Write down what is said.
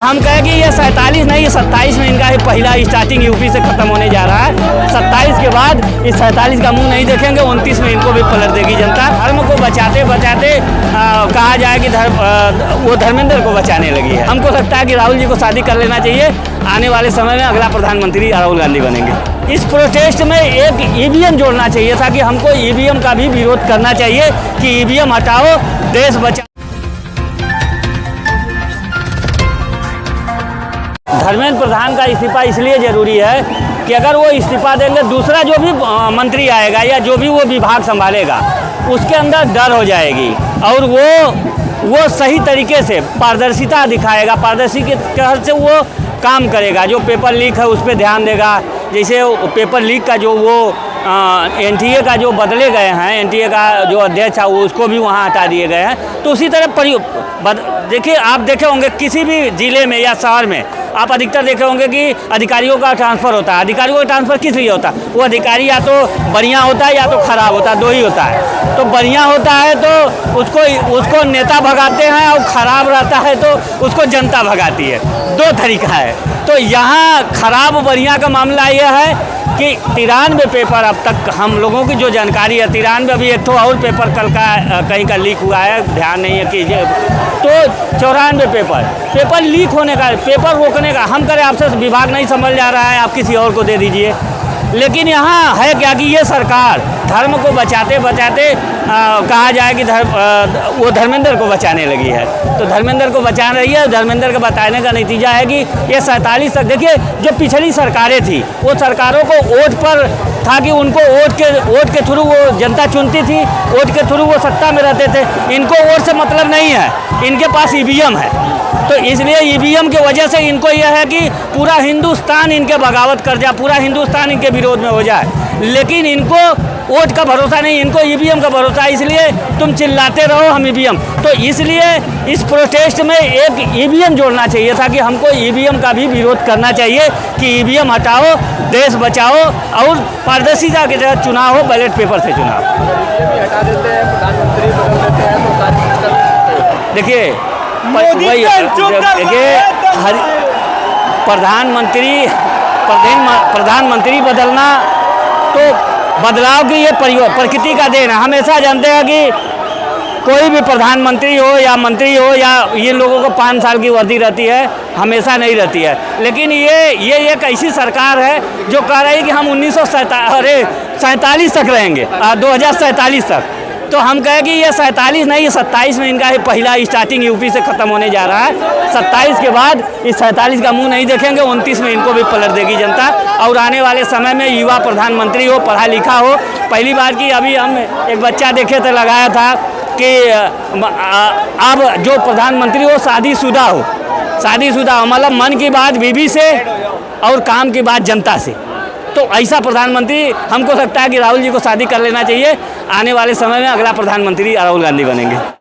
हम कहें कि ये 47 नहीं, ये 27 में इनका ही पहला स्टार्टिंग यूपी से खत्म होने जा रहा है। 27 के बाद इस 47 का मुंह नहीं देखेंगे, 29 में इनको भी पलट देगी जनता। धर्म को बचाते बचाते कहा जाए कि वो धर्मेंद्र को बचाने लगी है। हमको लगता है कि राहुल जी को शादी कर लेना चाहिए। आने वाले समय में अगला प्रधानमंत्री राहुल गांधी बनेंगे। इस प्रोटेस्ट में एक ईवीएम जोड़ना चाहिए था कि हमको ईवीएम का भी विरोध करना चाहिए कि ईवीएम हटाओ, देश बचाओ। धर्मेंद्र प्रधान का इस्तीफा इसलिए ज़रूरी है कि अगर वो इस्तीफा देंगे, दूसरा जो भी मंत्री आएगा या जो भी वो विभाग संभालेगा उसके अंदर डर हो जाएगी और वो सही तरीके से पारदर्शिता दिखाएगा, पारदर्शी के तरह से वो काम करेगा। जो पेपर लीक है उस पर ध्यान देगा। जैसे पेपर लीक का जो वो एनटीए का जो बदले गए हैं, एनटीए का जो अध्यक्ष है उसको भी वहाँ हटा दिए गए हैं। तो उसी तरह देखिए, आप देखे होंगे किसी भी ज़िले में या शहर में आप अधिकतर देखे होंगे कि अधिकारियों का ट्रांसफ़र होता है। अधिकारियों का ट्रांसफ़र किस लिए होता है? वो अधिकारी या तो बढ़िया होता है या तो ख़राब होता है, दो ही होता है। तो बढ़िया होता है तो उसको नेता भगाते हैं और ख़राब रहता है तो उसको जनता भगाती है। दो तरीका है। तो यहाँ ख़राब बढ़िया का मामला यह है कि 93 पेपर अब तक हम लोगों की जो जानकारी है, 93 अभी एक तो और पेपर कल का कहीं का लीक हुआ है, ध्यान नहीं है कि तो 94 पेपर लीक होने का, पेपर रोकने का हम करें। आपसे विभाग नहीं समझ जा रहा है, आप किसी और को दे दीजिए। लेकिन यहाँ है क्या कि ये सरकार धर्म को बचाते बचाते कहा जाए कि वो धर्मेंद्र को बचाने लगी है। तो धर्मेंद्र को बचा रही है। धर्मेंद्र को बताने का नतीजा है कि ये 47 तक देखिए, जो पिछली सरकारें थी वो सरकारों को वोट पर था कि उनको वोट के थ्रू वो जनता चुनती थी, वोट के थ्रू वो सत्ता में रहते थे। इनको वोट से मतलब नहीं है, इनके पास ईवीएम है। तो इसलिए ईवीएम की वजह से इनको यह है कि पूरा हिंदुस्तान इनके बगावत कर जाए, पूरा हिंदुस्तान इनके विरोध में हो जाए। लेकिन इनको वोट का भरोसा नहीं, इनको ईवीएम का भरोसा है। इसलिए तुम चिल्लाते रहो हम ईवीएम। तो इसलिए इस प्रोटेस्ट में एक ईवीएम जोड़ना चाहिए था कि हमको ईवीएम का भी विरोध करना चाहिए कि ईवीएम हटाओ, देश बचाओ और पारदर्शिता के तहत चुनाव हो, बैलेट पेपर से चुनाव। देखिए प्रधानमंत्री बदलना तो बदलाव की ये प्रकृति का देन है। हमेशा जानते हैं कि कोई भी प्रधानमंत्री हो या मंत्री हो या ये लोगों को 5 साल की वर्दी रहती है, हमेशा नहीं रहती है। लेकिन ये एक ऐसी सरकार है जो कह रही है कि हम 1947 तक रहेंगे, 2047 तक। तो हम कहें कि ये 47 नहीं, ये 27 में इनका ही पहला स्टार्टिंग यूपी से ख़त्म होने जा रहा है। 27 के बाद इस 47 का मुंह नहीं देखेंगे, 29 में इनको भी पलट देगी जनता। और आने वाले समय में युवा प्रधानमंत्री हो, पढ़ा लिखा हो। पहली बार की अभी हम एक बच्चा देखे थे, लगाया था कि अब जो प्रधानमंत्री हो शादीशुदा हो, शादीशुदा हो, मतलब मन की बात बीवी से और काम की बात जनता से। तो ऐसा प्रधानमंत्री हमको लगता है कि राहुल जी को शादी कर लेना चाहिए। आने वाले समय में अगला प्रधानमंत्री राहुल गांधी बनेंगे।